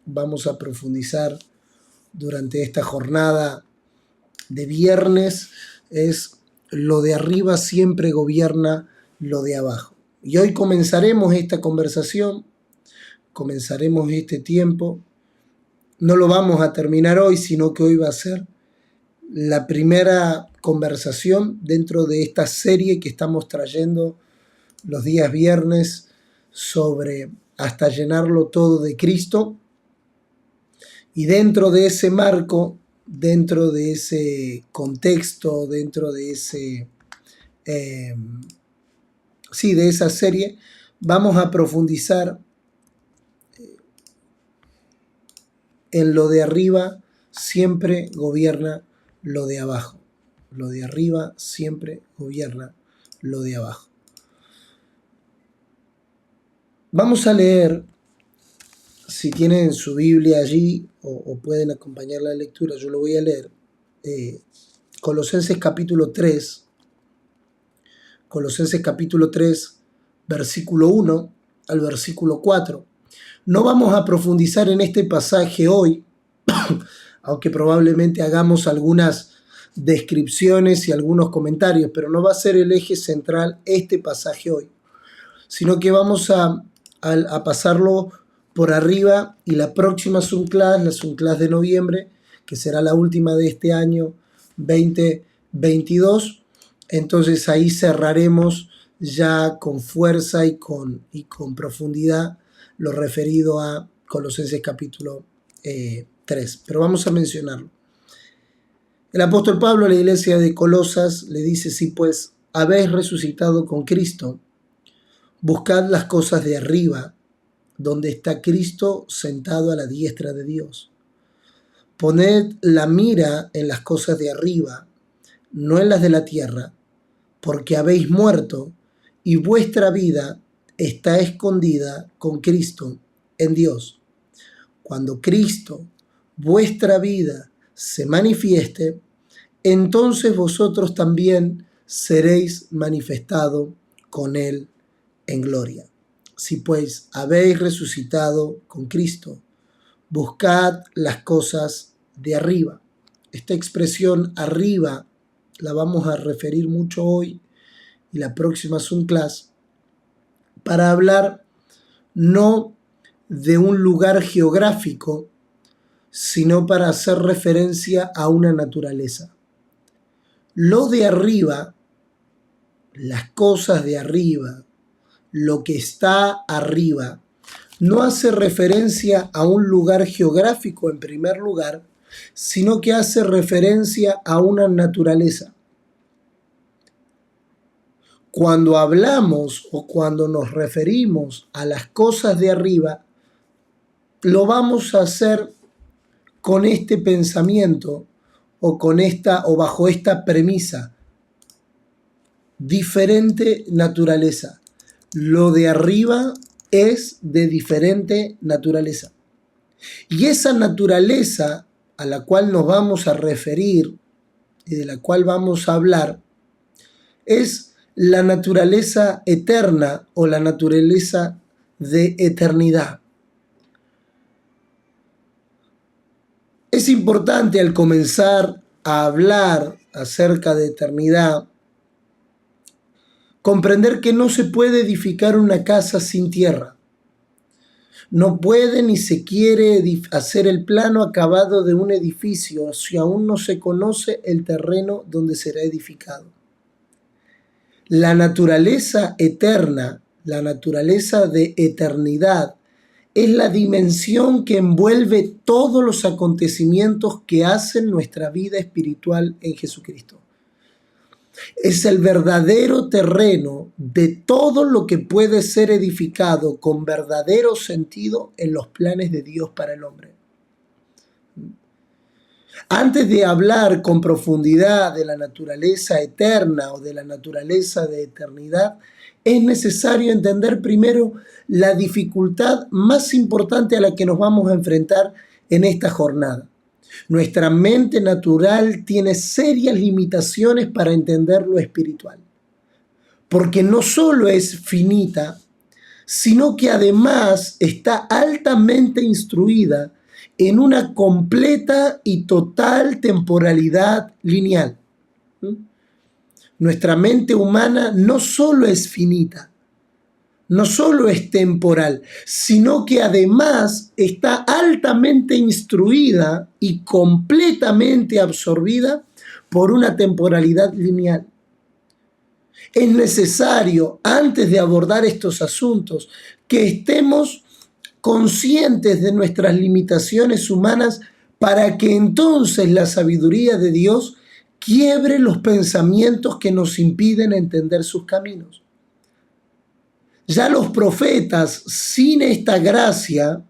vamos a profundizar durante esta jornada de viernes es: lo de arriba siempre gobierna lo de abajo. Y hoy comenzaremos esta conversación, comenzaremos este tiempo. No lo vamos a terminar hoy, sino que hoy va a ser la primera conversación dentro de esta serie que estamos trayendo los días viernes sobre hasta llenarlo todo de Cristo. Y dentro de ese marco, dentro de ese contexto, dentro de de esa serie, vamos a profundizar en lo de arriba siempre gobierna lo de abajo. Lo de arriba siempre gobierna lo de abajo. Vamos a leer, si tienen su Biblia allí o pueden acompañar la lectura, yo lo voy a leer. Colosenses capítulo 3, versículo 1 al versículo 4. No vamos a profundizar en este pasaje hoy, aunque probablemente hagamos algunas descripciones y algunos comentarios, pero no va a ser el eje central este pasaje hoy, sino que vamos a pasarlo por arriba, y la próxima Zoom class, la Zoom class de noviembre, que será la última de este año 2022, entonces ahí cerraremos ya con fuerza y con profundidad lo referido a Colosenses capítulo 3, pero vamos a mencionarlo. El apóstol Pablo a la iglesia de Colosas le dice: si pues habéis resucitado con Cristo, buscad las cosas de arriba, donde está Cristo sentado a la diestra de Dios. Poned la mira en las cosas de arriba, no en las de la tierra, porque habéis muerto y vuestra vida está escondida con Cristo en Dios. Cuando Cristo, vuestra vida, se manifieste, entonces vosotros también seréis manifestados con Él en gloria. Si pues habéis resucitado con Cristo, buscad las cosas de arriba. Esta expresión arriba la vamos a referir mucho hoy y la próxima Zoom class, para hablar no de un lugar geográfico, sino para hacer referencia a una naturaleza. Lo de arriba, las cosas de arriba, lo que está arriba, no hace referencia a un lugar geográfico en primer lugar, sino que hace referencia a una naturaleza. Cuando hablamos o cuando nos referimos a las cosas de arriba, lo vamos a hacer con este pensamiento o bajo esta premisa: diferente naturaleza. Lo de arriba es de diferente naturaleza. Y esa naturaleza a la cual nos vamos a referir y de la cual vamos a hablar es la naturaleza eterna o la naturaleza de eternidad. Es importante, al comenzar a hablar acerca de eternidad, comprender que no se puede edificar una casa sin tierra. No puede ni se quiere hacer el plano acabado de un edificio si aún no se conoce el terreno donde será edificado. La naturaleza eterna, la naturaleza de eternidad, es la dimensión que envuelve todos los acontecimientos que hacen nuestra vida espiritual en Jesucristo. Es el verdadero terreno de todo lo que puede ser edificado con verdadero sentido en los planes de Dios para el hombre. Antes de hablar con profundidad de la naturaleza eterna o de la naturaleza de eternidad, es necesario entender primero la dificultad más importante a la que nos vamos a enfrentar en esta jornada. Nuestra mente natural tiene serias limitaciones para entender lo espiritual, porque no solo es finita, sino que además está altamente instruida en una completa y total temporalidad lineal. Nuestra mente humana no solo es finita, no solo es temporal, sino que además está altamente instruida y completamente absorbida por una temporalidad lineal. Es necesario, antes de abordar estos asuntos, que estemos conscientes de nuestras limitaciones humanas para que entonces la sabiduría de Dios quiebre los pensamientos que nos impiden entender sus caminos. Ya los profetas, sin esta gracia,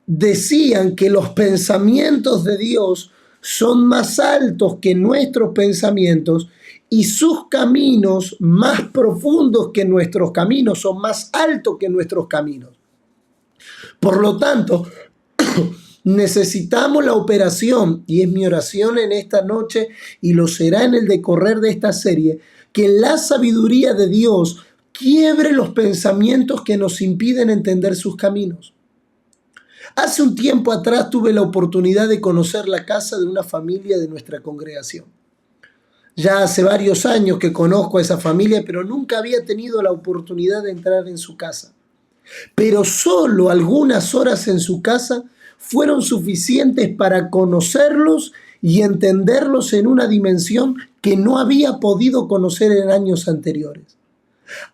decían que los pensamientos de Dios son más altos que nuestros pensamientos y sus caminos más profundos que nuestros caminos, son más altos que nuestros caminos. Por lo tanto, necesitamos la operación, y es mi oración en esta noche y lo será en el decorrer de esta serie, que la sabiduría de Dios quiebre los pensamientos que nos impiden entender sus caminos. Hace un tiempo atrás tuve la oportunidad de conocer la casa de una familia de nuestra congregación. Ya hace varios años que conozco a esa familia, pero nunca había tenido la oportunidad de entrar en su casa. Pero solo algunas horas en su casa fueron suficientes para conocerlos y entenderlos en una dimensión que no había podido conocer en años anteriores.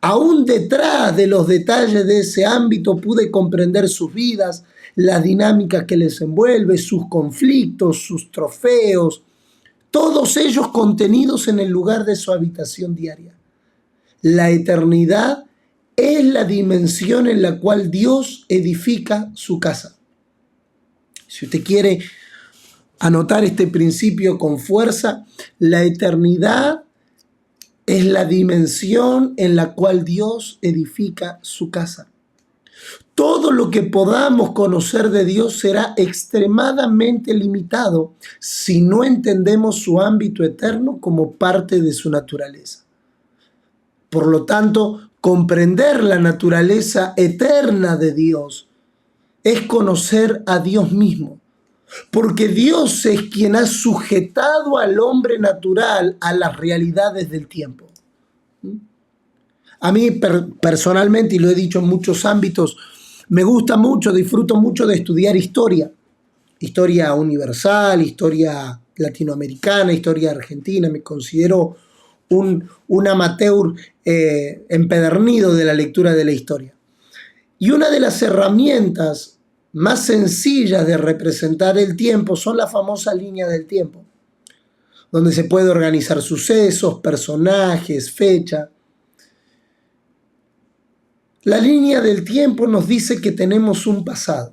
Aún detrás de los detalles de ese ámbito pude comprender sus vidas, las dinámicas que les envuelve, sus conflictos, sus trofeos, todos ellos contenidos en el lugar de su habitación diaria. La eternidad es la dimensión en la cual Dios edifica su casa. Si usted quiere anotar este principio con fuerza, la eternidad es la dimensión en la cual Dios edifica su casa. Todo lo que podamos conocer de Dios será extremadamente limitado si no entendemos su ámbito eterno como parte de su naturaleza. Por lo tanto, comprender la naturaleza eterna de Dios es conocer a Dios mismo, porque Dios es quien ha sujetado al hombre natural a las realidades del tiempo. A mí personalmente, y lo he dicho en muchos ámbitos, me gusta mucho, disfruto mucho de estudiar historia. Historia universal, historia latinoamericana, historia argentina. Me considero un amateur empedernido de la lectura de la historia. Y una de las herramientas más sencillas de representar el tiempo son la famosa línea del tiempo, donde se puede organizar sucesos, personajes, fecha. La línea del tiempo nos dice que tenemos un pasado,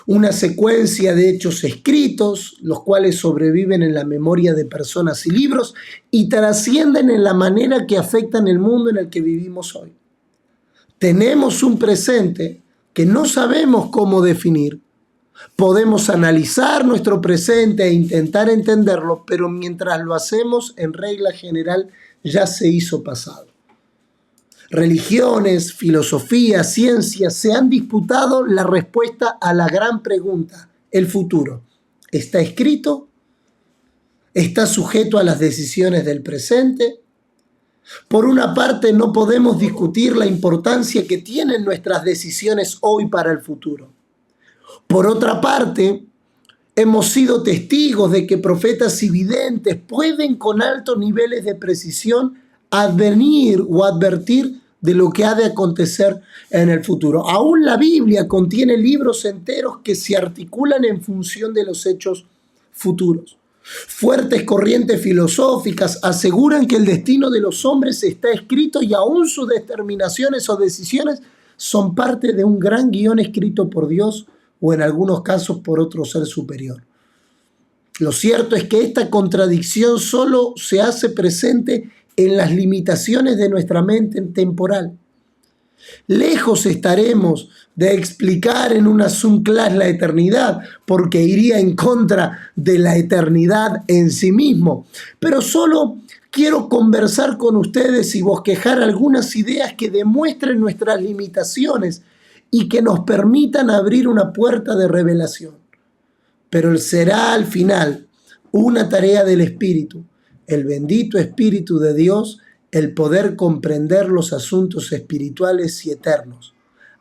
una secuencia de hechos escritos, los cuales sobreviven en la memoria de personas y libros y trascienden en la manera que afectan el mundo en el que vivimos hoy. Tenemos un presente que no sabemos cómo definir. Podemos analizar nuestro presente e intentar entenderlo, pero mientras lo hacemos, en regla general, ya se hizo pasado. Religiones, filosofía, ciencias se han disputado la respuesta a la gran pregunta, el futuro. ¿Está escrito? ¿Está sujeto a las decisiones del presente? Por una parte, no podemos discutir la importancia que tienen nuestras decisiones hoy para el futuro. Por otra parte, hemos sido testigos de que profetas y videntes pueden con altos niveles de precisión advenir o advertir de lo que ha de acontecer en el futuro. Aún la Biblia contiene libros enteros que se articulan en función de los hechos futuros. Fuertes corrientes filosóficas aseguran que el destino de los hombres está escrito y aún sus determinaciones o decisiones son parte de un gran guión escrito por Dios o en algunos casos por otro ser superior. Lo cierto es que esta contradicción solo se hace presente en las limitaciones de nuestra mente temporal. Lejos estaremos de explicar en una Zoom class la eternidad, porque iría en contra de la eternidad en sí mismo, pero solo quiero conversar con ustedes y bosquejar algunas ideas que demuestren nuestras limitaciones y que nos permitan abrir una puerta de revelación. Pero será al final una tarea del Espíritu, el bendito Espíritu de Dios, el poder comprender los asuntos espirituales y eternos.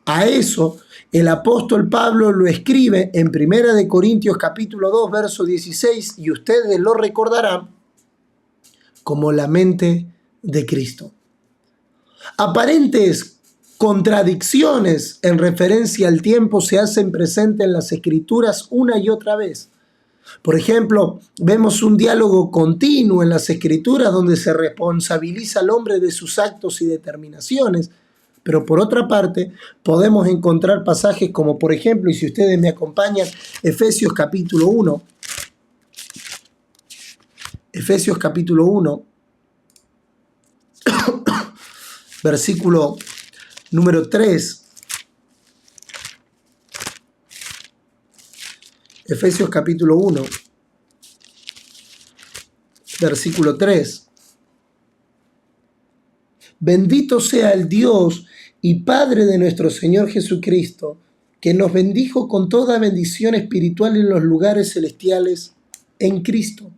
A eso el apóstol Pablo lo escribe en 1 Corintios capítulo 2, verso 16, y ustedes lo recordarán como la mente de Cristo. Aparentes contradicciones en referencia al tiempo se hacen presentes en las Escrituras una y otra vez. Por ejemplo, vemos un diálogo continuo en las Escrituras donde se responsabiliza al hombre de sus actos y determinaciones, pero por otra parte podemos encontrar pasajes como, por ejemplo, y si ustedes me acompañan, Efesios capítulo 1, Efesios capítulo 1, versículo número 3. Efesios capítulo 1, versículo 3. Bendito sea el Dios y Padre de nuestro Señor Jesucristo, que nos bendijo con toda bendición espiritual en los lugares celestiales en Cristo,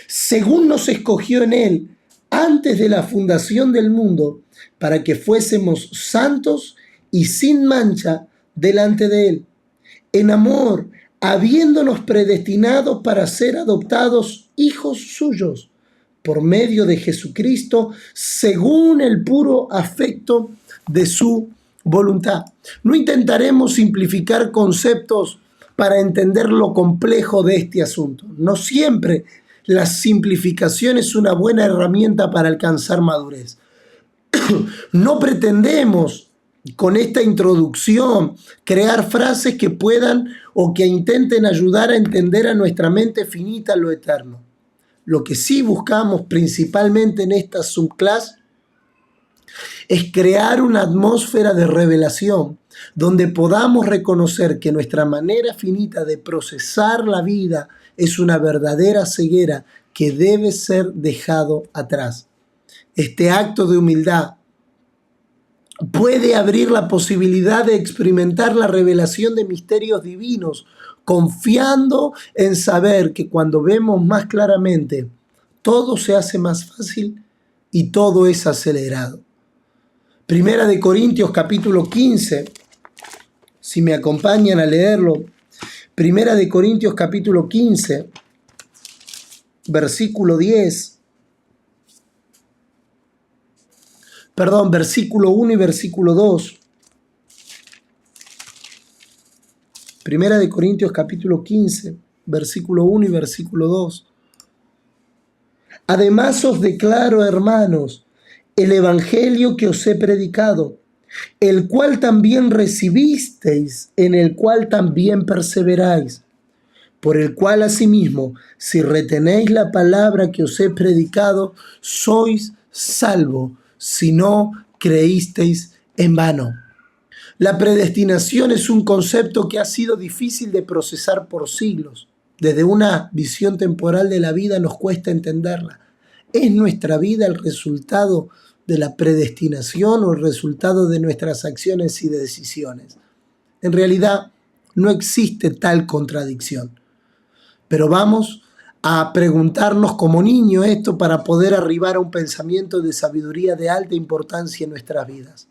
según nos escogió en Él antes de la fundación del mundo, para que fuésemos santos y sin mancha delante de Él, en amor, habiéndonos predestinados para ser adoptados hijos suyos, por medio de Jesucristo, según el puro afecto de su voluntad. No intentaremos simplificar conceptos para entender lo complejo de este asunto. No siempre la simplificación es una buena herramienta para alcanzar madurez. No pretendemos con esta introducción crear frases que puedan o que intenten ayudar a entender a nuestra mente finita lo eterno. Lo que sí buscamos principalmente en esta subclase es crear una atmósfera de revelación donde podamos reconocer que nuestra manera finita de procesar la vida es una verdadera ceguera que debe ser dejado atrás. Este acto de humildad puede abrir la posibilidad de experimentar la revelación de misterios divinos, confiando en saber que cuando vemos más claramente, todo se hace más fácil y todo es acelerado. 1 Corintios capítulo 15, si me acompañan a leerlo, 1 Corintios capítulo 15, versículo 10, versículo 1 y versículo 2. 1 Corintios capítulo 15, versículo 1 y versículo 2. Además os declaro, hermanos, el evangelio que os he predicado, el cual también recibisteis, en el cual también perseveráis, por el cual asimismo, si retenéis la palabra que os he predicado, sois salvos, si no creísteis en vano. La predestinación es un concepto que ha sido difícil de procesar por siglos. Desde una visión temporal de la vida nos cuesta entenderla. ¿Es nuestra vida el resultado de la predestinación o el resultado de nuestras acciones y decisiones? En realidad, no existe tal contradicción. Pero vamos a preguntarnos como niño esto para poder arribar a un pensamiento de sabiduría de alta importancia en nuestras vidas.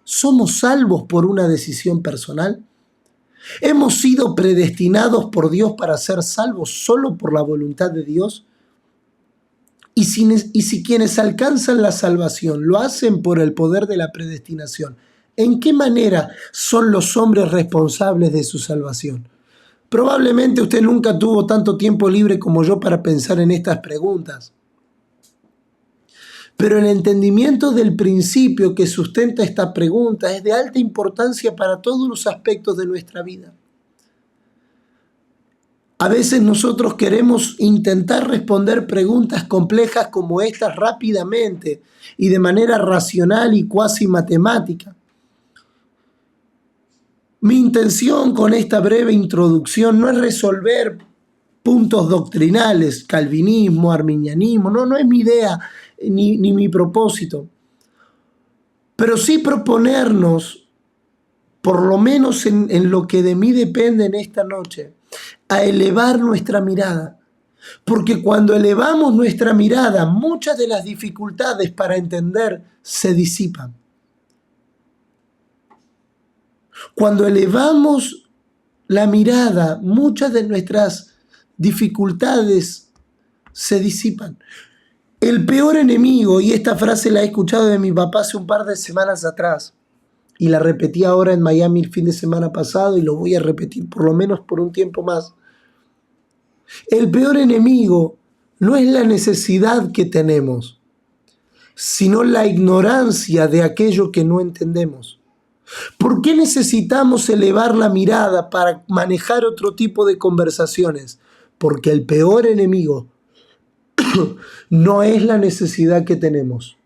¿Somos salvos por una decisión personal? ¿Hemos sido predestinados por Dios para ser salvos solo por la voluntad de Dios? Y si quienes alcanzan la salvación lo hacen por el poder de la predestinación, ¿en qué manera son los hombres responsables de su salvación? Probablemente usted nunca tuvo tanto tiempo libre como yo para pensar en estas preguntas. Pero el entendimiento del principio que sustenta esta pregunta es de alta importancia para todos los aspectos de nuestra vida. A veces nosotros queremos intentar responder preguntas complejas como estas rápidamente y de manera racional y cuasi matemática. Mi intención con esta breve introducción no es resolver puntos doctrinales, calvinismo, arminianismo, no es mi idea ni mi propósito. Pero sí proponernos, por lo menos en lo que de mí depende en esta noche, a elevar nuestra mirada. Porque cuando elevamos nuestra mirada, muchas de las dificultades para entender se disipan. Cuando elevamos la mirada, muchas de nuestras dificultades se disipan. El peor enemigo, y esta frase la he escuchado de mi papá hace un par de semanas atrás, y la repetí ahora en Miami el fin de semana pasado, y lo voy a repetir por lo menos por un tiempo más. El peor enemigo no es la necesidad que tenemos, sino la ignorancia de aquello que no entendemos. ¿Por qué necesitamos elevar la mirada para manejar otro tipo de conversaciones? Porque el peor enemigo no es la necesidad que tenemos,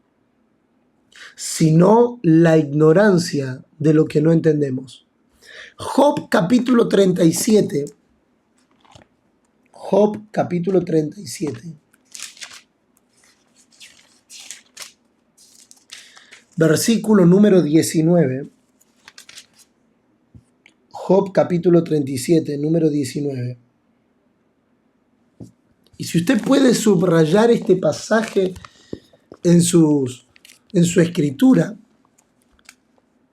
sino la ignorancia de lo que no entendemos. Job capítulo 37. Job capítulo 37. Versículo número 19. Job capítulo 37, número 19. Y si usted puede subrayar este pasaje en su escritura,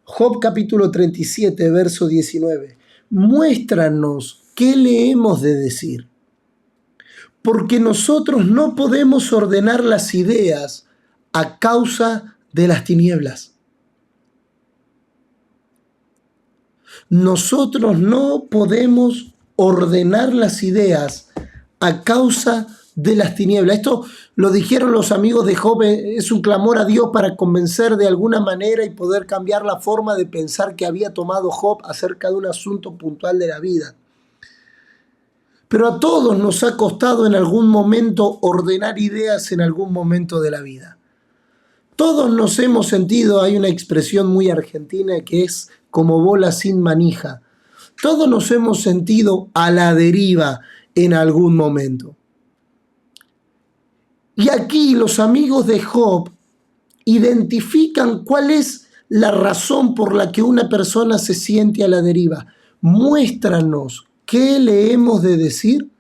Job capítulo 37, verso 19, muéstranos qué le hemos de decir. Porque nosotros no podemos ordenar las ideas a causa de las tinieblas. Nosotros no podemos ordenar las ideas a causa de las tinieblas. Esto lo dijeron los amigos de Job, es un clamor a Dios para convencer de alguna manera y poder cambiar la forma de pensar que había tomado Job acerca de un asunto puntual de la vida. Pero a todos nos ha costado en algún momento ordenar ideas en algún momento de la vida. Todos nos hemos sentido, hay una expresión muy argentina que es como bola sin manija. Todos nos hemos sentido a la deriva en algún momento. Y aquí los amigos de Job identifican cuál es la razón por la que una persona se siente a la deriva. Muéstranos qué le hemos de decir,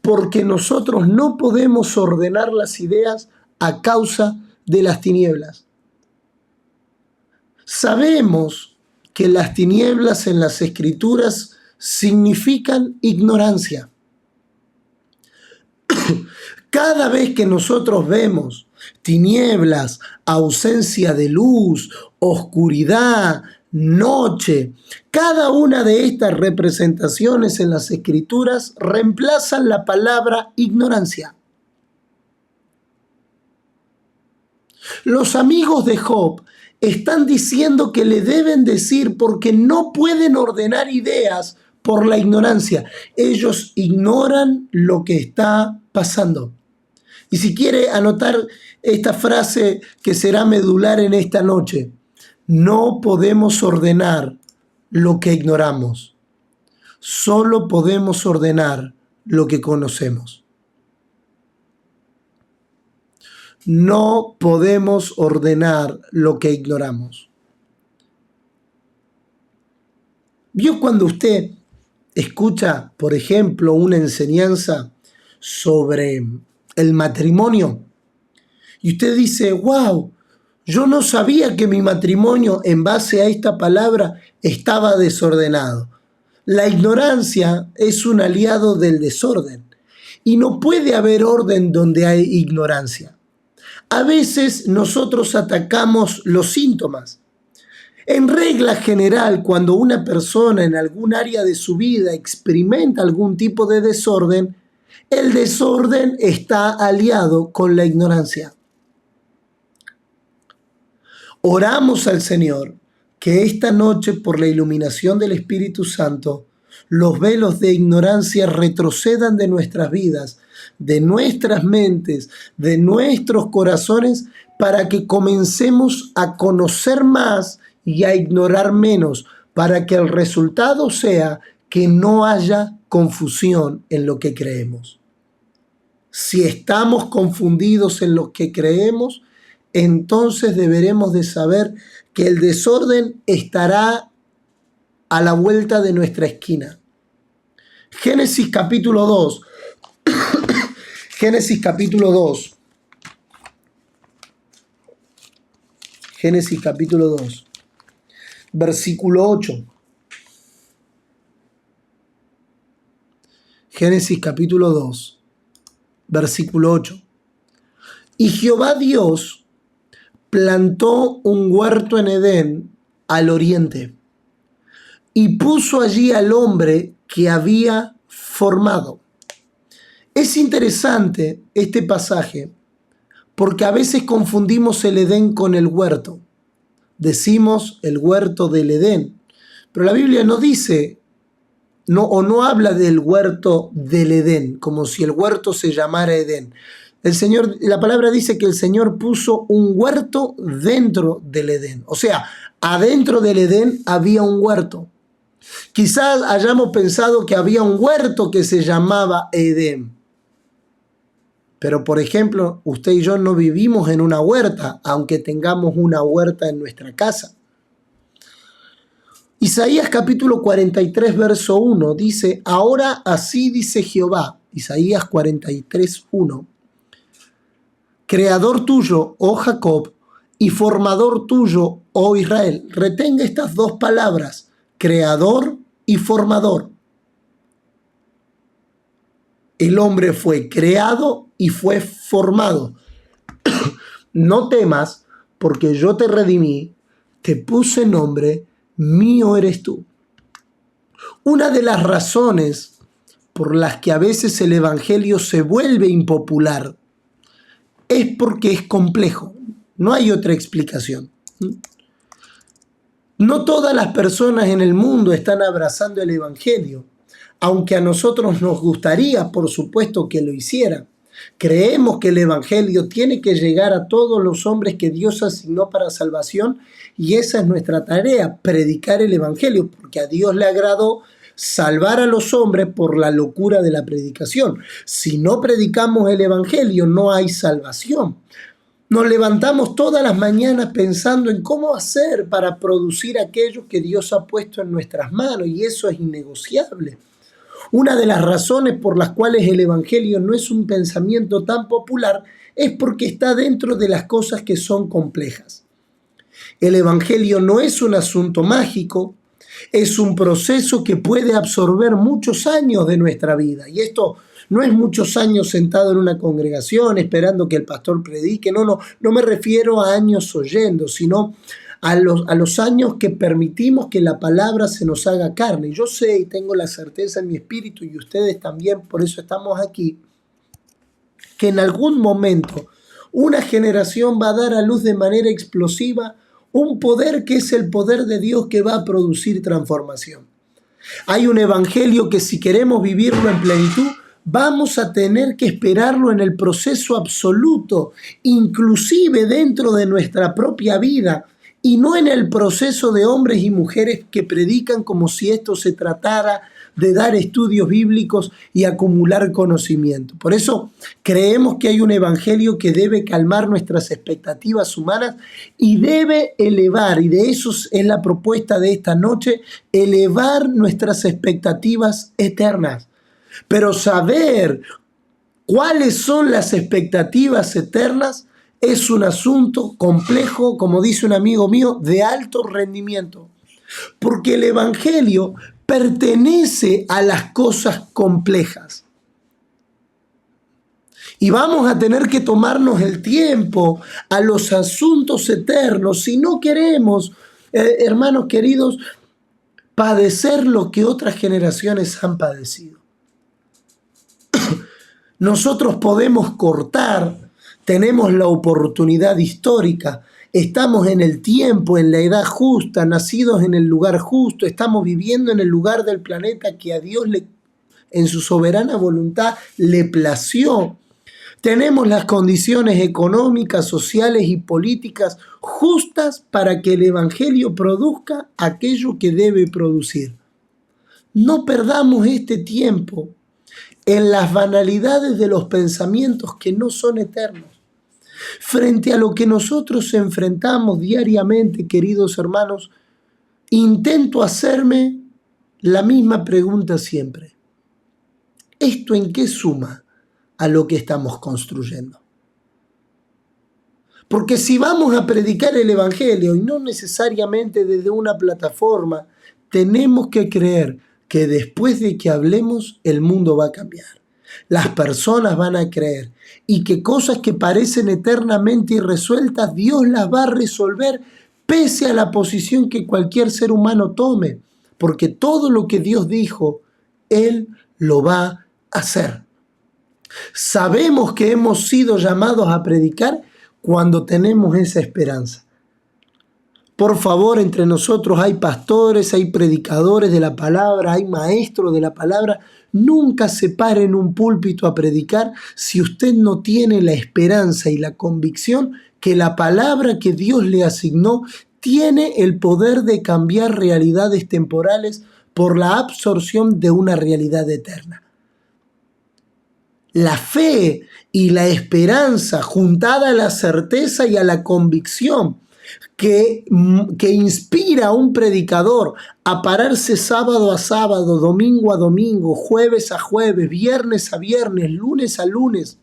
porque nosotros no podemos ordenar las ideas a causa de las tinieblas. Sabemos que las tinieblas en las Escrituras significan ignorancia. Cada vez que nosotros vemos tinieblas, ausencia de luz, oscuridad, noche, cada una de estas representaciones en las Escrituras reemplazan la palabra ignorancia. Los amigos de Job están diciendo que le deben decir porque no pueden ordenar ideas por la ignorancia. Ellos ignoran lo que está pasando. Y si quiere anotar esta frase que será medular en esta noche, no podemos ordenar lo que ignoramos. Solo podemos ordenar lo que conocemos. No podemos ordenar lo que ignoramos. ¿Vio cuando usted escucha, por ejemplo, una enseñanza sobre el matrimonio? Y usted dice, wow, yo no sabía que mi matrimonio en base a esta palabra estaba desordenado. La ignorancia es un aliado del desorden y no puede haber orden donde hay ignorancia. A veces nosotros atacamos los síntomas. En regla general, cuando una persona en algún área de su vida experimenta algún tipo de desorden, el desorden está aliado con la ignorancia. Oramos al Señor que esta noche, por la iluminación del Espíritu Santo, los velos de ignorancia retrocedan de nuestras vidas, de nuestras mentes, de nuestros corazones, para que comencemos a conocer más y a ignorar menos, para que el resultado sea que no haya confusión en lo que creemos. Si estamos confundidos en lo que creemos, entonces deberemos de saber que el desorden estará a la vuelta de nuestra esquina. Génesis capítulo 2. Génesis capítulo 2. Génesis capítulo 2. Versículo 8. Génesis capítulo 2. Versículo 8. Y Jehová Dios plantó un huerto en Edén al oriente y puso allí al hombre que había formado. Es interesante este pasaje porque a veces confundimos el Edén con el huerto. Decimos el huerto del Edén, pero la Biblia no dice no habla del huerto del Edén, como si el huerto se llamara Edén. La palabra dice que el Señor puso un huerto dentro del Edén. O sea, adentro del Edén había un huerto. Quizás hayamos pensado que había un huerto que se llamaba Edén. Pero, por ejemplo, usted y yo no vivimos en una huerta, aunque tengamos una huerta en nuestra casa. Isaías capítulo 43, verso 1 dice: ahora así dice Jehová, Isaías 43, 1, creador tuyo, oh Jacob, y formador tuyo, oh Israel. Retenga estas dos palabras, creador y formador. El hombre fue creado y fue formado. No temas, porque yo te redimí, te puse nombre, mío eres tú. Una de las razones por las que a veces el evangelio se vuelve impopular es porque es complejo. No hay otra explicación. No todas las personas en el mundo están abrazando el evangelio, aunque a nosotros nos gustaría, por supuesto, que lo hicieran. Creemos que el evangelio tiene que llegar a todos los hombres que Dios asignó para salvación, y esa es nuestra tarea, predicar el evangelio, porque a Dios le agradó salvar a los hombres por la locura de la predicación. Si no predicamos el evangelio, no hay salvación. Nos levantamos todas las mañanas pensando en cómo hacer para producir aquello que Dios ha puesto en nuestras manos, y eso es innegociable. Una de las razones por las cuales el evangelio no es un pensamiento tan popular es porque está dentro de las cosas que son complejas. El evangelio no es un asunto mágico, es un proceso que puede absorber muchos años de nuestra vida. Y esto no es muchos años sentado en una congregación esperando que el pastor predique. No me refiero a años oyendo, sino a los años que permitimos que la palabra se nos haga carne. Yo sé y tengo la certeza en mi espíritu, y ustedes también, por eso estamos aquí, que en algún momento una generación va a dar a luz de manera explosiva un poder que es el poder de Dios, que va a producir transformación. Hay un evangelio que, si queremos vivirlo en plenitud, vamos a tener que esperarlo en el proceso absoluto, inclusive dentro de nuestra propia vida, y no en el proceso de hombres y mujeres que predican como si esto se tratara de dar estudios bíblicos y acumular conocimiento. Por eso creemos que hay un evangelio que debe calmar nuestras expectativas humanas y debe elevar, y de eso es la propuesta de esta noche, elevar nuestras expectativas eternas. Pero saber cuáles son las expectativas eternas es un asunto complejo, como dice un amigo mío, de alto rendimiento. Porque el evangelio pertenece a las cosas complejas. Y vamos a tener que tomarnos el tiempo a los asuntos eternos si no queremos, hermanos queridos, padecer lo que otras generaciones han padecido. Nosotros podemos cortar, tenemos la oportunidad histórica, estamos en el tiempo, en la edad justa, nacidos en el lugar justo, estamos viviendo en el lugar del planeta que a Dios en su soberana voluntad le plació. Tenemos las condiciones económicas, sociales y políticas justas para que el evangelio produzca aquello que debe producir. No perdamos este tiempo en las banalidades de los pensamientos que no son eternos. Frente a lo que nosotros enfrentamos diariamente, queridos hermanos, intento hacerme la misma pregunta siempre. ¿Esto en qué suma a lo que estamos construyendo? Porque si vamos a predicar el Evangelio, y no necesariamente desde una plataforma, tenemos que creer que después de que hablemos, el mundo va a cambiar. Las personas van a creer y que cosas que parecen eternamente irresueltas, Dios las va a resolver pese a la posición que cualquier ser humano tome. Porque todo lo que Dios dijo, Él lo va a hacer. Sabemos que hemos sido llamados a predicar cuando tenemos esa esperanza. Por favor, entre nosotros hay pastores, hay predicadores de la palabra, hay maestros de la palabra. Nunca se pare en un púlpito a predicar si usted no tiene la esperanza y la convicción que la palabra que Dios le asignó tiene el poder de cambiar realidades temporales por la absorción de una realidad eterna. La fe y la esperanza juntada a la certeza y a la convicción que inspira a un predicador a pararse sábado a sábado, domingo a domingo, jueves a jueves, viernes a viernes, lunes a lunes,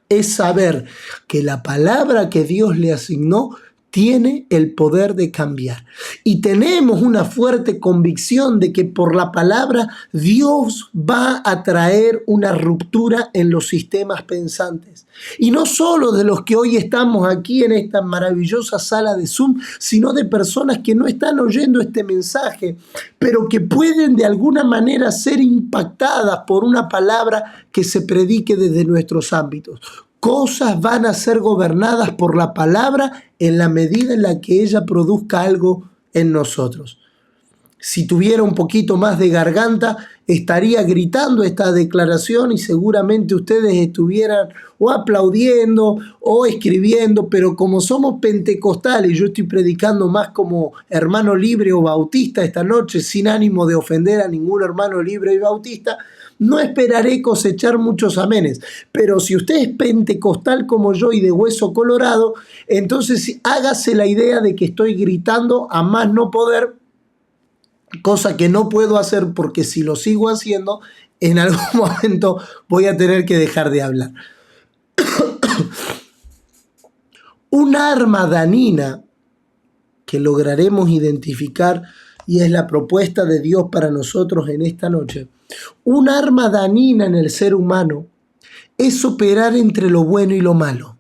es saber que la palabra que Dios le asignó tiene el poder de cambiar. Y tenemos una fuerte convicción de que por la palabra Dios va a traer una ruptura en los sistemas pensantes. Y no solo de los que hoy estamos aquí en esta maravillosa sala de Zoom, sino de personas que no están oyendo este mensaje, pero que pueden de alguna manera ser impactadas por una palabra que se predique desde nuestros ámbitos. Cosas van a ser gobernadas por la palabra en la medida en la que ella produzca algo en nosotros. Si tuviera un poquito más de garganta, estaría gritando esta declaración y seguramente ustedes estuvieran o aplaudiendo o escribiendo, pero como somos pentecostales, yo estoy predicando más como hermano libre o bautista esta noche, sin ánimo de ofender a ningún hermano libre y bautista, no esperaré cosechar muchos amenes, pero si usted es pentecostal como yo y de hueso colorado, entonces hágase la idea de que estoy gritando a más no poder, cosa que no puedo hacer porque si lo sigo haciendo, en algún momento voy a tener que dejar de hablar. Un arma dañina que lograremos identificar, y es la propuesta de Dios para nosotros en esta noche, un arma dañina en el ser humano es operar entre lo bueno y lo malo.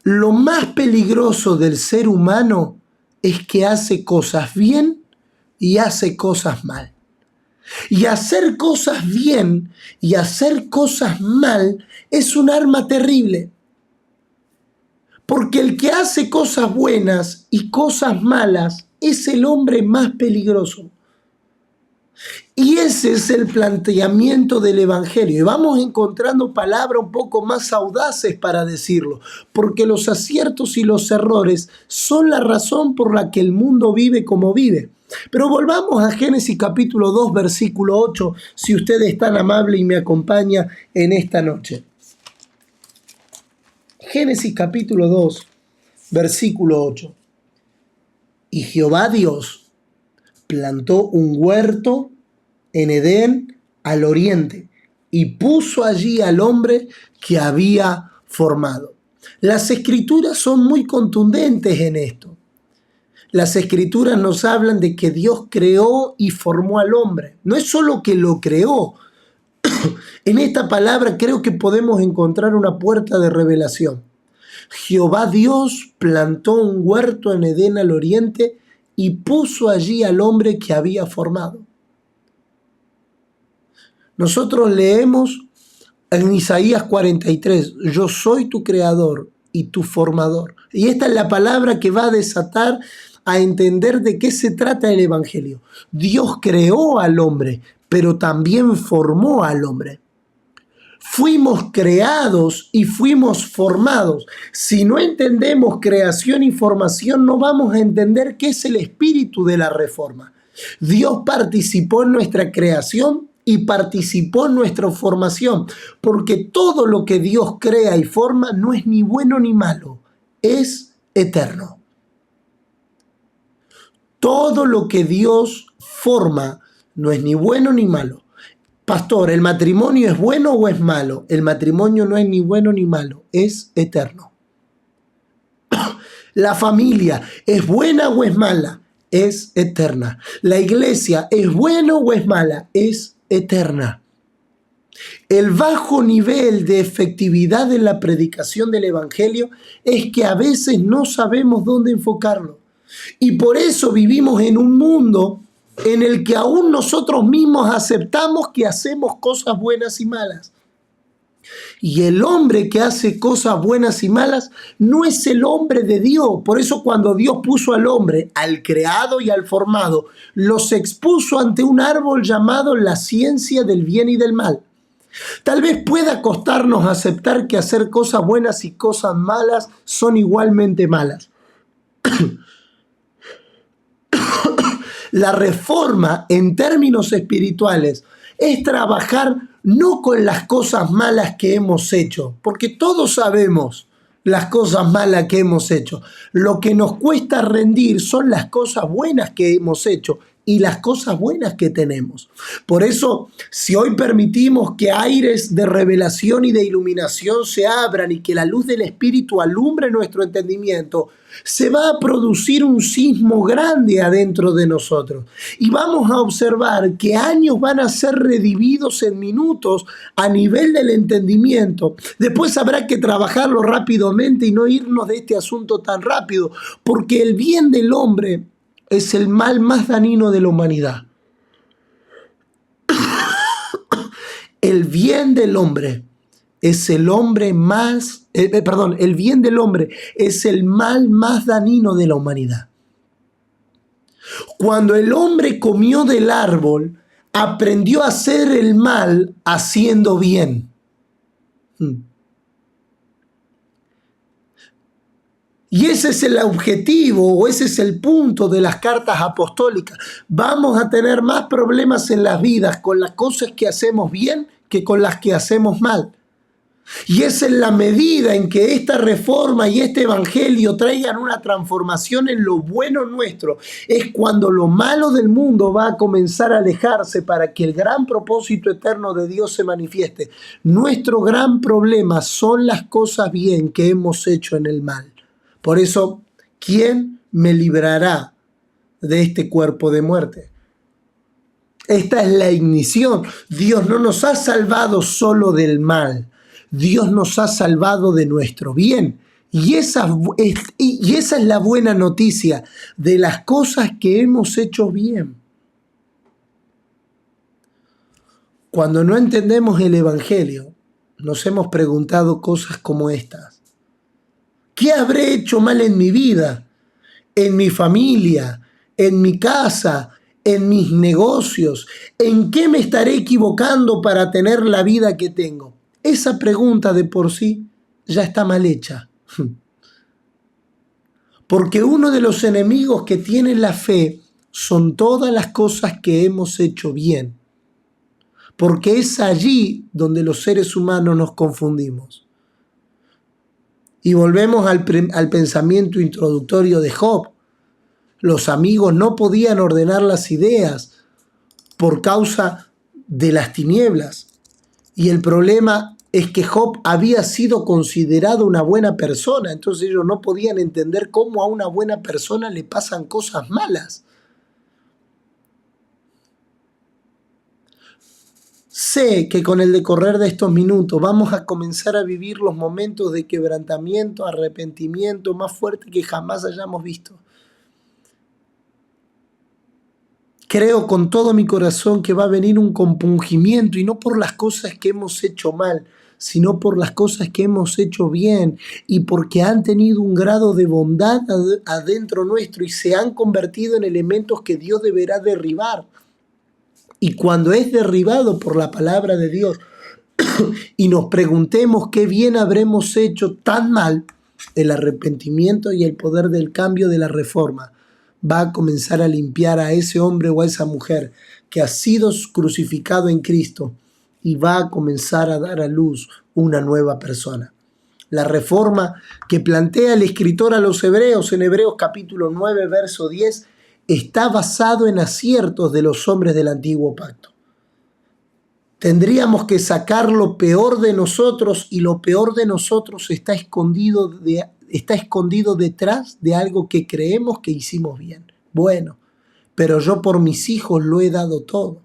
Lo más peligroso del ser humano es que hace cosas bien y hace cosas mal. Y hacer cosas bien y hacer cosas mal es un arma terrible. Porque el que hace cosas buenas y cosas malas es el hombre más peligroso. Y ese es el planteamiento del Evangelio. Y vamos encontrando palabras un poco más audaces para decirlo, porque los aciertos y los errores son la razón por la que el mundo vive como vive. Pero volvamos a Génesis capítulo 2, versículo 8, si usted es tan amable y me acompaña en esta noche. Génesis capítulo 2, versículo 8. Y Jehová Dios plantó un huerto en Edén al oriente y puso allí al hombre que había formado. Las escrituras son muy contundentes en esto. Las escrituras nos hablan de que Dios creó y formó al hombre. No es solo que lo creó. En esta palabra creo que podemos encontrar una puerta de revelación. Jehová Dios plantó un huerto en Edén al oriente y puso allí al hombre que había formado. Nosotros leemos en Isaías 43, yo soy tu creador y tu formador. Y esta es la palabra que va a desatar a entender de qué se trata el Evangelio. Dios creó al hombre, pero también formó al hombre. Fuimos creados y fuimos formados. Si no entendemos creación y formación, no vamos a entender qué es el espíritu de la reforma. Dios participó en nuestra creación y participó en nuestra formación, porque todo lo que Dios crea y forma no es ni bueno ni malo, es eterno. Todo lo que Dios forma no es ni bueno ni malo. Pastor, ¿el matrimonio es bueno o es malo? El matrimonio no es ni bueno ni malo, es eterno. La familia, ¿es buena o es mala? Es eterna. La iglesia, ¿es buena o es mala? Es eterna. El bajo nivel de efectividad de la predicación del evangelio es que a veces no sabemos dónde enfocarlo. Y por eso vivimos en un mundo en el que aún nosotros mismos aceptamos que hacemos cosas buenas y malas. Y el hombre que hace cosas buenas y malas no es el hombre de Dios. Por eso cuando Dios puso al hombre, al creado y al formado, los expuso ante un árbol llamado la ciencia del bien y del mal. Tal vez pueda costarnos aceptar que hacer cosas buenas y cosas malas son igualmente malas. La reforma en términos espirituales es trabajar no con las cosas malas que hemos hecho, porque todos sabemos las cosas malas que hemos hecho. Lo que nos cuesta rendir son las cosas buenas que hemos hecho y las cosas buenas que tenemos. Por eso, si hoy permitimos que aires de revelación y de iluminación se abran y que la luz del Espíritu alumbre nuestro entendimiento, se va a producir un sismo grande adentro de nosotros. Y vamos a observar que años van a ser redivididos en minutos a nivel del entendimiento. Después habrá que trabajarlo rápidamente y no irnos de este asunto tan rápido, porque el bien del hombre es el mal más dañino de la humanidad. El bien del hombre es el bien del hombre es el mal más dañino de la humanidad. Cuando el hombre comió del árbol, aprendió a hacer el mal haciendo bien. Y ese es el objetivo, o ese es el punto de las cartas apostólicas. Vamos a tener más problemas en las vidas con las cosas que hacemos bien que con las que hacemos mal. Y es en la medida en que esta reforma y este evangelio traigan una transformación en lo bueno nuestro, es cuando lo malo del mundo va a comenzar a alejarse para que el gran propósito eterno de Dios se manifieste. Nuestro gran problema son las cosas bien que hemos hecho en el mal. Por eso, ¿quién me librará de este cuerpo de muerte? Esta es la ignición. Dios no nos ha salvado solo del mal. Dios nos ha salvado de nuestro bien. Y esa es la buena noticia de las cosas que hemos hecho bien. Cuando no entendemos el evangelio, nos hemos preguntado cosas como estas. ¿Qué habré hecho mal en mi vida, en mi familia, en mi casa, en mis negocios? ¿En qué me estaré equivocando para tener la vida que tengo? Esa pregunta de por sí ya está mal hecha. Porque uno de los enemigos que tiene la fe son todas las cosas que hemos hecho bien. Porque es allí donde los seres humanos nos confundimos. Y volvemos al pensamiento introductorio de Job. Los amigos no podían ordenar las ideas por causa de las tinieblas. Y el problema es que Job había sido considerado una buena persona. Entonces ellos no podían entender cómo a una buena persona le pasan cosas malas. Sé que con el decorrer de estos minutos vamos a comenzar a vivir los momentos de quebrantamiento, arrepentimiento más fuerte que jamás hayamos visto. Creo con todo mi corazón que va a venir un compungimiento, y no por las cosas que hemos hecho mal, sino por las cosas que hemos hecho bien, y porque han tenido un grado de bondad adentro nuestro y se han convertido en elementos que Dios deberá derribar. Y cuando es derribado por la palabra de Dios y nos preguntemos qué bien habremos hecho tan mal, el arrepentimiento y el poder del cambio de la reforma va a comenzar a limpiar a ese hombre o a esa mujer que ha sido crucificado en Cristo y va a comenzar a dar a luz una nueva persona. La reforma que plantea el escritor a los hebreos en Hebreos capítulo 9, verso 10, está basado en aciertos de los hombres del antiguo pacto. Tendríamos que sacar lo peor de nosotros y lo peor de nosotros está escondido detrás de algo que creemos que hicimos bien. Bueno, pero yo por mis hijos lo he dado todo.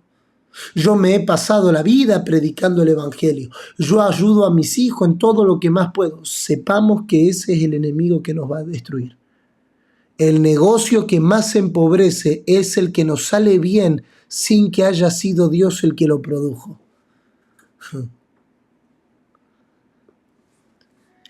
Yo me he pasado la vida predicando el evangelio. Yo ayudo a mis hijos en todo lo que más puedo. Sepamos que ese es el enemigo que nos va a destruir. El negocio que más empobrece es el que nos sale bien sin que haya sido Dios el que lo produjo.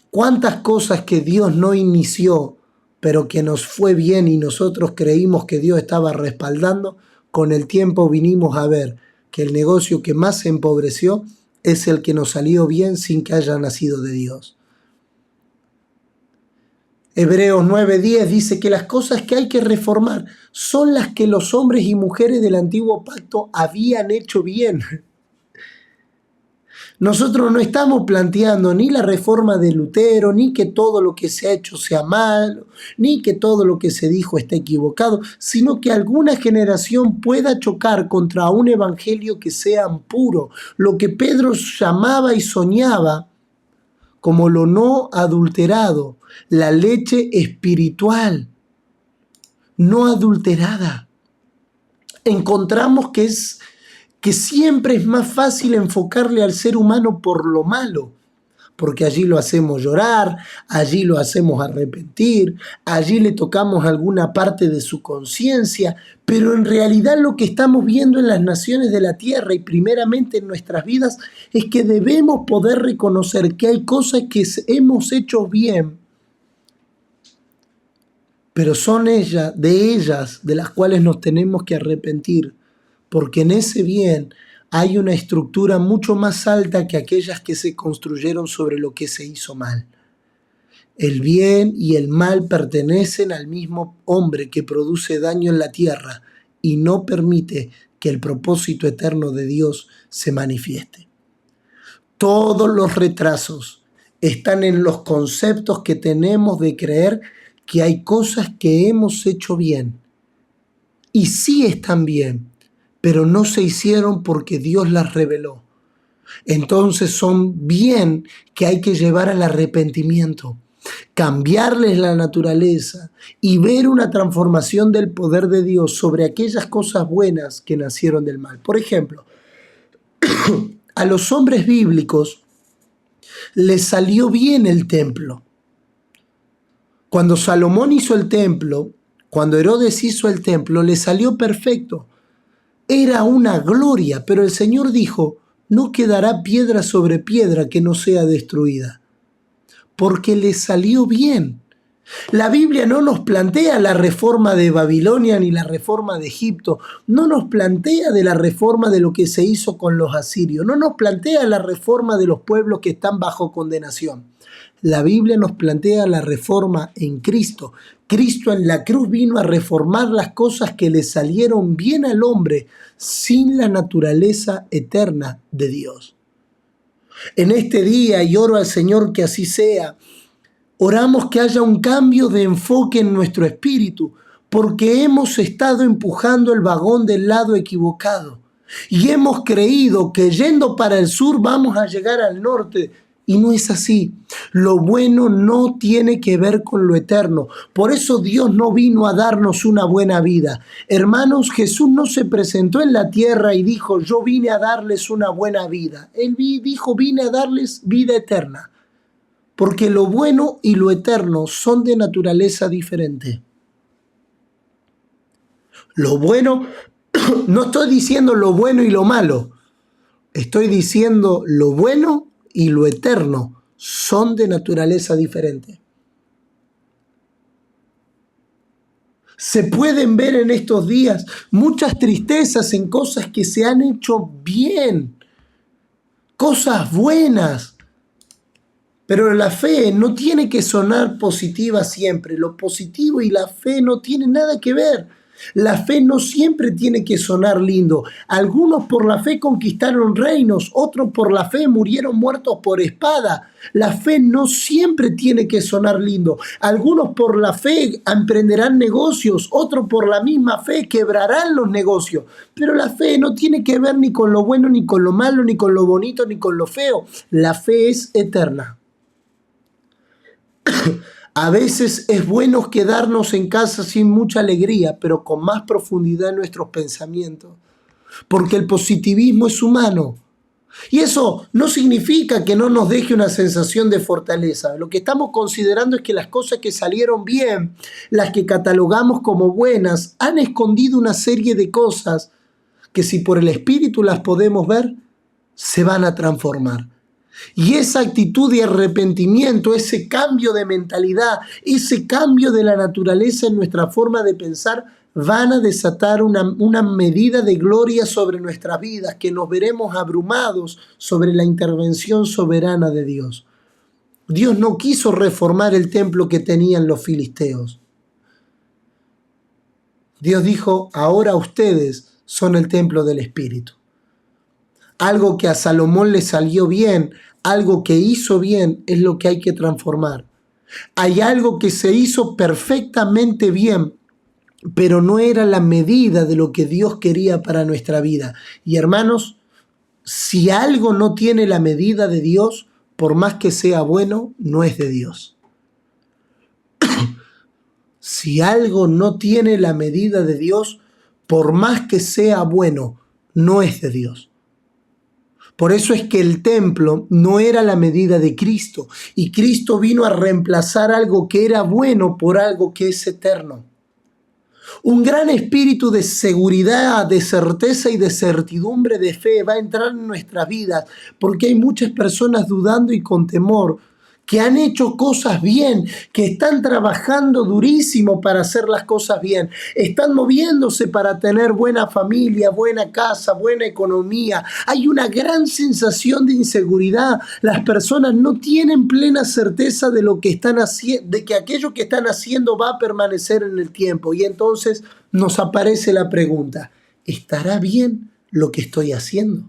¿Cuántas cosas que Dios no inició, pero que nos fue bien y nosotros creímos que Dios estaba respaldando? Con el tiempo vinimos a ver que el negocio que más se empobreció es el que nos salió bien sin que haya nacido de Dios. Hebreos 9:10 dice que las cosas que hay que reformar son las que los hombres y mujeres del antiguo pacto habían hecho bien. Nosotros no estamos planteando ni la reforma de Lutero, ni que todo lo que se ha hecho sea malo, ni que todo lo que se dijo esté equivocado, sino que alguna generación pueda chocar contra un evangelio que sea puro, lo que Pedro llamaba y soñaba como lo no adulterado, la leche espiritual, no adulterada. Encontramos que siempre es más fácil enfocarle al ser humano por lo malo, porque allí lo hacemos llorar, allí lo hacemos arrepentir, allí le tocamos alguna parte de su conciencia, pero en realidad lo que estamos viendo en las naciones de la tierra y primeramente en nuestras vidas es que debemos poder reconocer que hay cosas que hemos hecho bien, pero son de ellas de las cuales nos tenemos que arrepentir, porque en ese bien hay una estructura mucho más alta que aquellas que se construyeron sobre lo que se hizo mal. El bien y el mal pertenecen al mismo hombre que produce daño en la tierra y no permite que el propósito eterno de Dios se manifieste. Todos los retrasos están en los conceptos que tenemos de creer que hay cosas que hemos hecho bien. Y sí están bien, pero no se hicieron porque Dios las reveló. Entonces son bien que hay que llevar al arrepentimiento, cambiarles la naturaleza y ver una transformación del poder de Dios sobre aquellas cosas buenas que nacieron del mal. Por ejemplo, a los hombres bíblicos les salió bien el templo. Cuando Salomón hizo el templo, cuando Herodes hizo el templo, le salió perfecto. Era una gloria, pero el Señor dijo, no quedará piedra sobre piedra que no sea destruida, porque le salió bien. La Biblia no nos plantea la reforma de Babilonia ni la reforma de Egipto, no nos plantea de la reforma de lo que se hizo con los asirios, no nos plantea la reforma de los pueblos que están bajo condenación. La Biblia nos plantea la reforma en Cristo. Cristo en la cruz vino a reformar las cosas que le salieron bien al hombre sin la naturaleza eterna de Dios. En este día, y oro al Señor que así sea, oramos que haya un cambio de enfoque en nuestro espíritu, porque hemos estado empujando el vagón del lado equivocado y hemos creído que yendo para el sur vamos a llegar al norte. Y no es así. Lo bueno no tiene que ver con lo eterno. Por eso Dios no vino a darnos una buena vida. Hermanos, Jesús no se presentó en la tierra y dijo, yo vine a darles una buena vida. Él dijo, vine a darles vida eterna. Porque lo bueno y lo eterno son de naturaleza diferente. Lo bueno, no estoy diciendo lo bueno y lo malo. Estoy diciendo lo bueno y lo eterno son de naturaleza diferente. Se pueden ver en estos días muchas tristezas en cosas que se han hecho bien, cosas buenas, Pero la fe no tiene que sonar positiva siempre. Lo positivo y la fe no tienen nada que ver. La fe no siempre tiene que sonar lindo. Algunos por la fe conquistaron reinos, otros por la fe murieron muertos por espada. La fe no siempre tiene que sonar lindo. Algunos por la fe emprenderán negocios, otros por la misma fe quebrarán los negocios. Pero la fe no tiene que ver ni con lo bueno, ni con lo malo, ni con lo bonito, ni con lo feo. La fe es eterna. A veces es bueno quedarnos en casa sin mucha alegría, pero con más profundidad en nuestros pensamientos, porque el positivismo es humano. Y eso no significa que no nos deje una sensación de fortaleza. Lo que estamos considerando es que las cosas que salieron bien, las que catalogamos como buenas, han escondido una serie de cosas que si por el Espíritu las podemos ver, se van a transformar. Y esa actitud de arrepentimiento, ese cambio de mentalidad, ese cambio de la naturaleza en nuestra forma de pensar, van a desatar una medida de gloria sobre nuestras vidas, que nos veremos abrumados sobre la intervención soberana de Dios. Dios no quiso reformar el templo que tenían los filisteos. Dios dijo, ahora ustedes son el templo del Espíritu. Algo que a Salomón le salió bien, algo que hizo bien, es lo que hay que transformar. Hay algo que se hizo perfectamente bien, pero no era la medida de lo que Dios quería para nuestra vida. Y hermanos, si algo no tiene la medida de Dios, por más que sea bueno, no es de Dios. Si algo no tiene la medida de Dios, por más que sea bueno, no es de Dios. Por eso es que el templo no era la medida de Cristo, y Cristo vino a reemplazar algo que era bueno por algo que es eterno. Un gran espíritu de seguridad, de certeza y de certidumbre de fe va a entrar en nuestras vidas, porque hay muchas personas dudando y con temor, que han hecho cosas bien, que están trabajando durísimo para hacer las cosas bien, están moviéndose para tener buena familia, buena casa, buena economía. Hay una gran sensación de inseguridad. Las personas no tienen plena certeza de lo que están haciendo, de que aquello que están haciendo va a permanecer en el tiempo. Y entonces nos aparece la pregunta, ¿estará bien lo que estoy haciendo?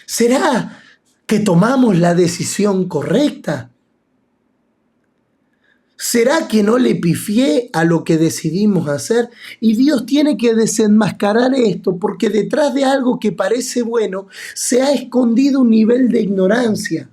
¿Será que tomamos la decisión correcta? ¿Será que no le pifié a lo que decidimos hacer? Y Dios tiene que desenmascarar esto, porque detrás de algo que parece bueno se ha escondido un nivel de ignorancia.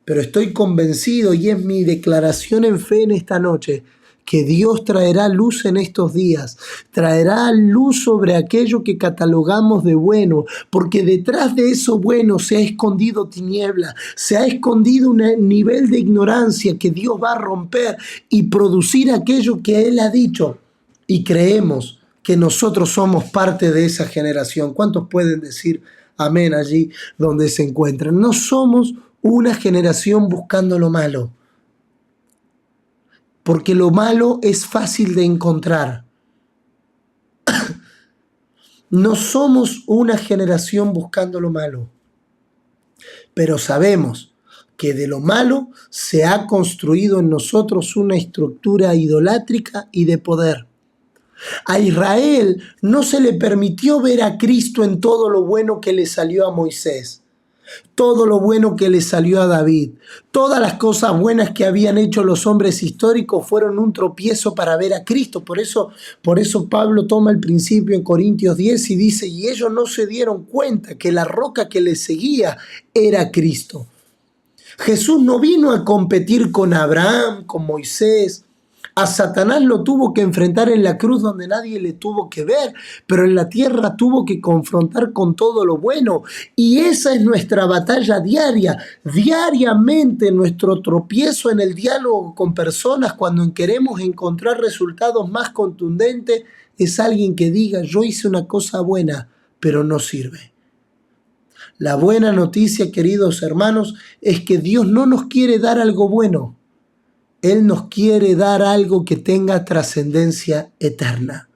Pero estoy convencido, y es mi declaración en fe en esta noche, que Dios traerá luz en estos días, traerá luz sobre aquello que catalogamos de bueno, porque detrás de eso bueno se ha escondido tiniebla, se ha escondido un nivel de ignorancia que Dios va a romper y producir aquello que Él ha dicho. Y creemos que nosotros somos parte de esa generación. ¿Cuántos pueden decir amén allí donde se encuentran? No somos una generación buscando lo malo, porque lo malo es fácil de encontrar. No somos una generación buscando lo malo, pero sabemos que de lo malo se ha construido en nosotros una estructura idolátrica y de poder. A Israel no se le permitió ver a Cristo en todo lo bueno que le salió a Moisés, todo lo bueno que le salió a David, todas las cosas buenas que habían hecho los hombres históricos fueron un tropiezo para ver a Cristo. Por eso Pablo toma el principio en Corintios 10 y dice, y ellos no se dieron cuenta que la roca que les seguía era Cristo. Jesús no vino a competir con Abraham, con Moisés. A Satanás lo tuvo que enfrentar en la cruz donde nadie le tuvo que ver, pero en la tierra tuvo que confrontar con todo lo bueno. Y esa es nuestra batalla diaria. Diariamente nuestro tropiezo en el diálogo con personas cuando queremos encontrar resultados más contundentes es alguien que diga, yo hice una cosa buena, pero no sirve. La buena noticia, queridos hermanos, es que Dios no nos quiere dar algo bueno. Él nos quiere dar algo que tenga trascendencia eterna.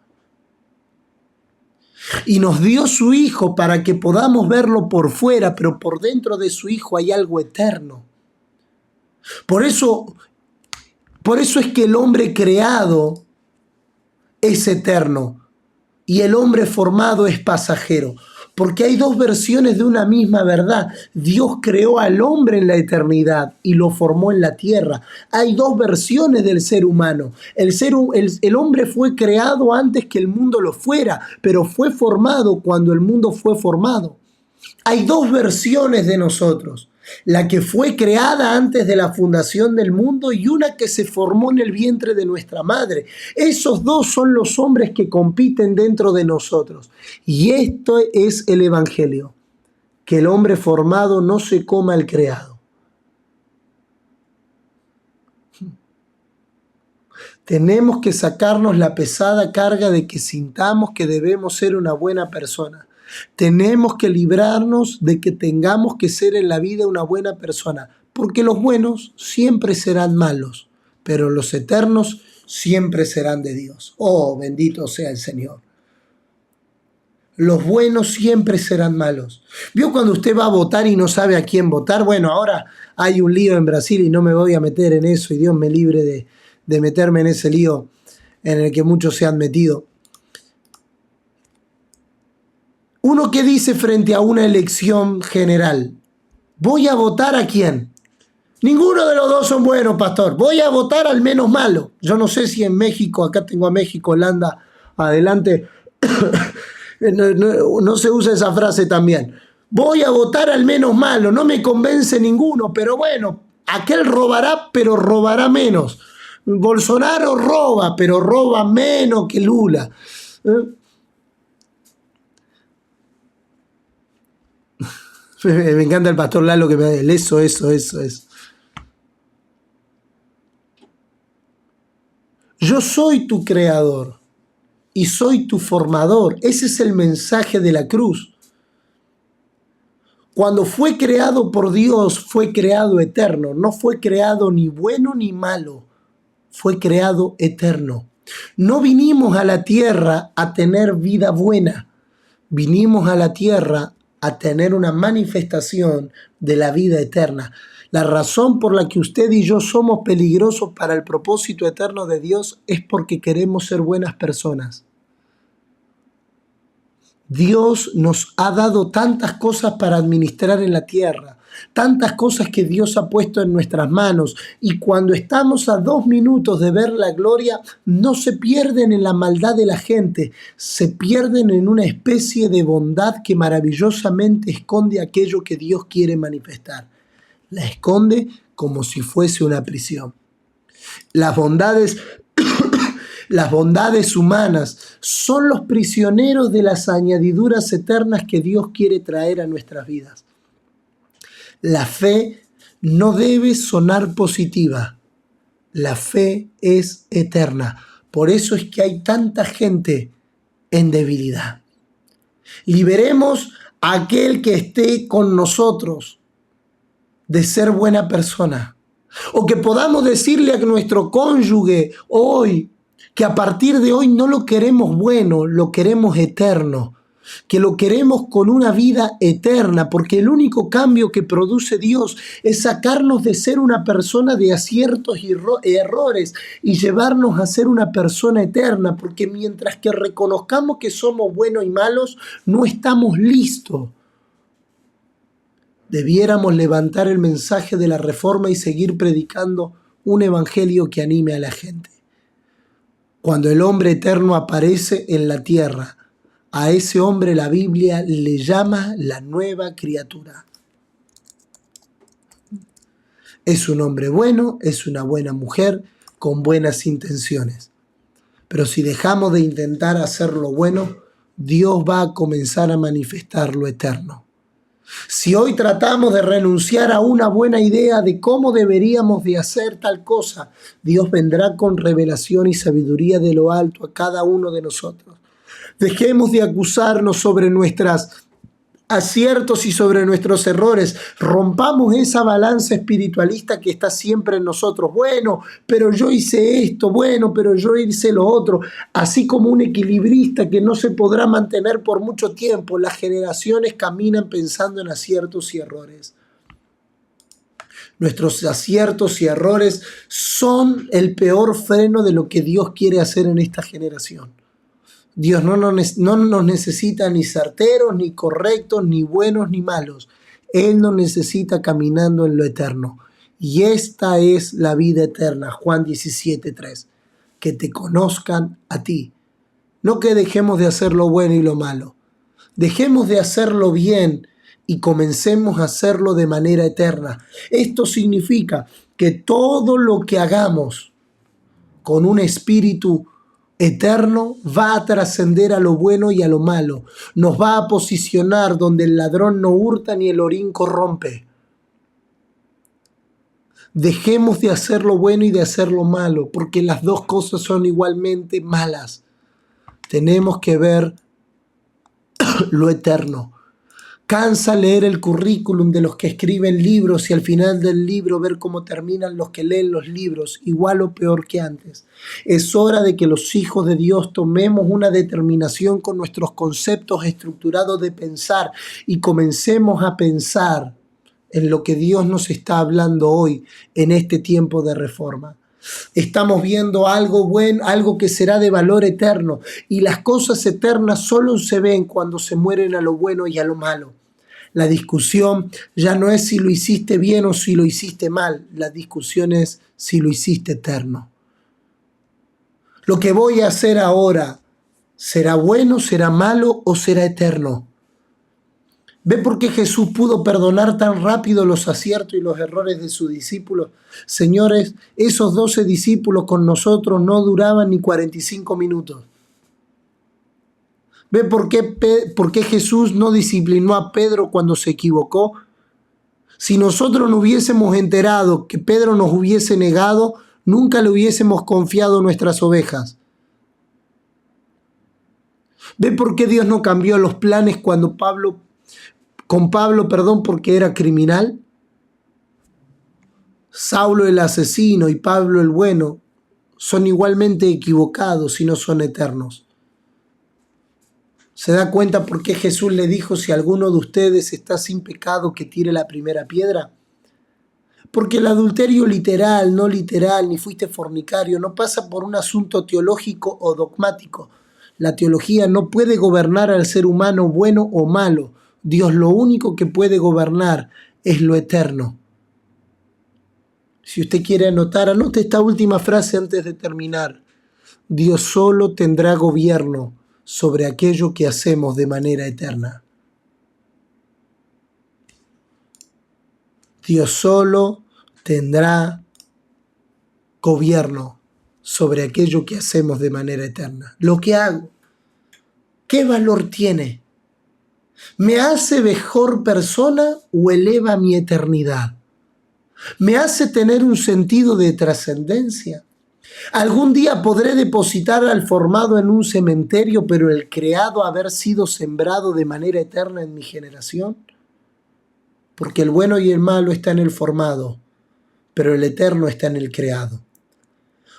Y nos dio su Hijo para que podamos verlo por fuera, pero por dentro de su Hijo hay algo eterno. Por eso es que el hombre creado es eterno y el hombre formado es pasajero. Porque hay dos versiones de una misma verdad. Dios creó al hombre en la eternidad y lo formó en la tierra. Hay dos versiones del ser humano. El hombre fue creado antes que el mundo lo fuera, pero fue formado cuando el mundo fue formado. Hay dos versiones de nosotros. La que fue creada antes de la fundación del mundo y una que se formó en el vientre de nuestra madre. Esos dos son los hombres que compiten dentro de nosotros. Y esto es el Evangelio, que el hombre formado no se coma al creado. Tenemos que sacarnos la pesada carga de que sintamos que debemos ser una buena persona. Tenemos que librarnos de que tengamos que ser en la vida una buena persona, porque los buenos siempre serán malos, pero los eternos siempre serán de Dios. Oh, bendito sea el Señor. Los buenos siempre serán malos. ¿Vio cuando usted va a votar y no sabe a quién votar? Bueno, ahora hay un lío en Brasil y no me voy a meter en eso y Dios me libre de meterme en ese lío en el que muchos se han metido. Uno que dice frente a una elección general, ¿voy a votar a quién? Ninguno de los dos son buenos, pastor. Voy a votar al menos malo. Yo no sé si en México, acá tengo a México, Holanda, adelante, no se usa esa frase también. Voy a votar al menos malo, no me convence ninguno, pero bueno, aquel robará, pero robará menos. Bolsonaro roba, pero roba menos que Lula. Me encanta el pastor Lalo que me dice eso. Yo soy tu creador y soy tu formador. Ese es el mensaje de la cruz. Cuando fue creado por Dios, fue creado eterno. No fue creado ni bueno ni malo. Fue creado eterno. No vinimos a la tierra a tener vida buena. Vinimos a la tierra a tener una manifestación de la vida eterna. La razón por la que usted y yo somos peligrosos para el propósito eterno de Dios es porque queremos ser buenas personas. Dios nos ha dado tantas cosas para administrar en la tierra, tantas cosas que Dios ha puesto en nuestras manos, y cuando estamos a 2 minutos de ver la gloria, no se pierden en la maldad de la gente, se pierden en una especie de bondad que maravillosamente esconde aquello que Dios quiere manifestar. La esconde como si fuese una prisión. Las bondades humanas son los prisioneros de las añadiduras eternas que Dios quiere traer a nuestras vidas. La fe no debe sonar positiva. La fe es eterna. Por eso es que hay tanta gente en debilidad. Liberemos a aquel que esté con nosotros de ser buena persona. O que podamos decirle a nuestro cónyuge hoy que a partir de hoy no lo queremos bueno, lo queremos eterno. Que lo queremos con una vida eterna, porque el único cambio que produce Dios es sacarnos de ser una persona de aciertos y errores y llevarnos a ser una persona eterna, porque mientras que reconozcamos que somos buenos y malos, no estamos listos. Debiéramos levantar el mensaje de la reforma y seguir predicando un evangelio que anime a la gente. Cuando el hombre eterno aparece en la tierra, a ese hombre la Biblia le llama la nueva criatura. Es un hombre bueno, es una buena mujer con buenas intenciones. Pero si dejamos de intentar hacer lo bueno, Dios va a comenzar a manifestar lo eterno. Si hoy tratamos de renunciar a una buena idea de cómo deberíamos de hacer tal cosa, Dios vendrá con revelación y sabiduría de lo alto a cada uno de nosotros. Dejemos de acusarnos sobre nuestras aciertos y sobre nuestros errores. Rompamos esa balanza espiritualista que está siempre en nosotros. Bueno, pero yo hice esto, bueno, pero yo hice lo otro. Así como un equilibrista que no se podrá mantener por mucho tiempo. Las generaciones caminan pensando en aciertos y errores. Nuestros aciertos y errores son el peor freno de lo que Dios quiere hacer en esta generación. Dios no nos necesita ni certeros, ni correctos, ni buenos, ni malos. Él nos necesita caminando en lo eterno. Y esta es la vida eterna, Juan 17:3. Que te conozcan a ti. No que dejemos de hacer lo bueno y lo malo. Dejemos de hacerlo bien y comencemos a hacerlo de manera eterna. Esto significa que todo lo que hagamos con un espíritu eterno va a trascender a lo bueno y a lo malo. Nos va a posicionar donde el ladrón no hurta ni el orín corrompe. Dejemos de hacer lo bueno y de hacer lo malo, porque las dos cosas son igualmente malas. Tenemos que ver lo eterno. Cansa leer el currículum de los que escriben libros y al final del libro ver cómo terminan los que leen los libros, igual o peor que antes. Es hora de que los hijos de Dios tomemos una determinación con nuestros conceptos estructurados de pensar y comencemos a pensar en lo que Dios nos está hablando hoy en este tiempo de reforma. Estamos viendo algo bueno, algo que será de valor eterno, y las cosas eternas solo se ven cuando se mueren a lo bueno y a lo malo. La discusión ya no es si lo hiciste bien o si lo hiciste mal, la discusión es si lo hiciste eterno. Lo que voy a hacer ahora, ¿será bueno, será malo o será eterno? ¿Ve por qué Jesús pudo perdonar tan rápido los aciertos y los errores de sus discípulos? Señores, esos 12 discípulos con nosotros no duraban ni 45 minutos. ¿Ve por qué Jesús no disciplinó a Pedro cuando se equivocó? Si nosotros no hubiésemos enterado que Pedro nos hubiese negado, nunca le hubiésemos confiado nuestras ovejas. ¿Ve por qué Dios no cambió los planes con Pablo, porque era criminal? Saulo el asesino y Pablo el bueno son igualmente equivocados y no son eternos. ¿Se da cuenta por qué Jesús le dijo: si alguno de ustedes está sin pecado, que tire la primera piedra? Porque el adulterio literal, no literal, ni fuiste fornicario, no pasa por un asunto teológico o dogmático. La teología no puede gobernar al ser humano bueno o malo. Dios lo único que puede gobernar es lo eterno. Si usted quiere anotar, anote esta última frase antes de terminar. Dios solo tendrá gobierno sobre aquello que hacemos de manera eterna. Dios solo tendrá gobierno sobre aquello que hacemos de manera eterna. Lo que hago, ¿qué valor tiene? ¿Me hace mejor persona o eleva mi eternidad? ¿Me hace tener un sentido de trascendencia? Algún día podré depositar al formado en un cementerio, pero el creado haber sido sembrado de manera eterna en mi generación. Porque el bueno y el malo está en el formado, pero el eterno está en el creado.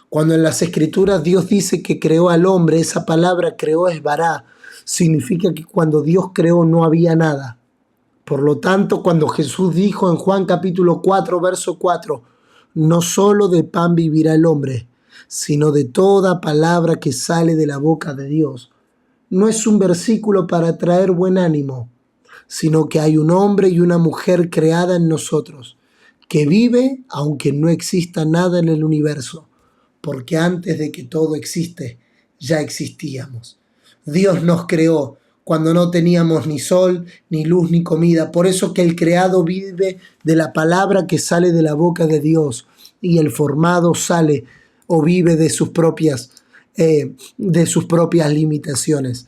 Cuando en las Escrituras Dios dice que creó al hombre, esa palabra creó es bará. Significa que cuando Dios creó no había nada. Por lo tanto, cuando Jesús dijo en Juan capítulo 4, verso 4, no solo de pan vivirá el hombre, sino de toda palabra que sale de la boca de Dios, no es un versículo para traer buen ánimo, sino que hay un hombre y una mujer creada en nosotros, que vive aunque no exista nada en el universo, porque antes de que todo existe, ya existíamos. Dios nos creó cuando no teníamos ni sol, ni luz, ni comida. Por eso que el creado vive de la palabra que sale de la boca de Dios, y el formado sale o vive de sus propias limitaciones.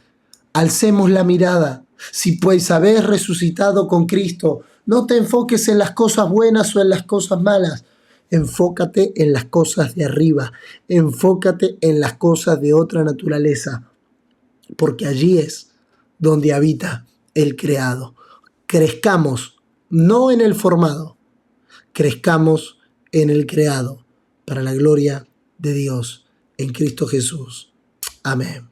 Alcemos la mirada. Si pues habéis resucitado con Cristo, no te enfoques en las cosas buenas o en las cosas malas. Enfócate en las cosas de arriba. Enfócate en las cosas de otra naturaleza, porque allí es donde habita el creado. crezcamos, no en el formado, crezcamos en el creado, para la gloria de Dios en Cristo Jesús. Amén.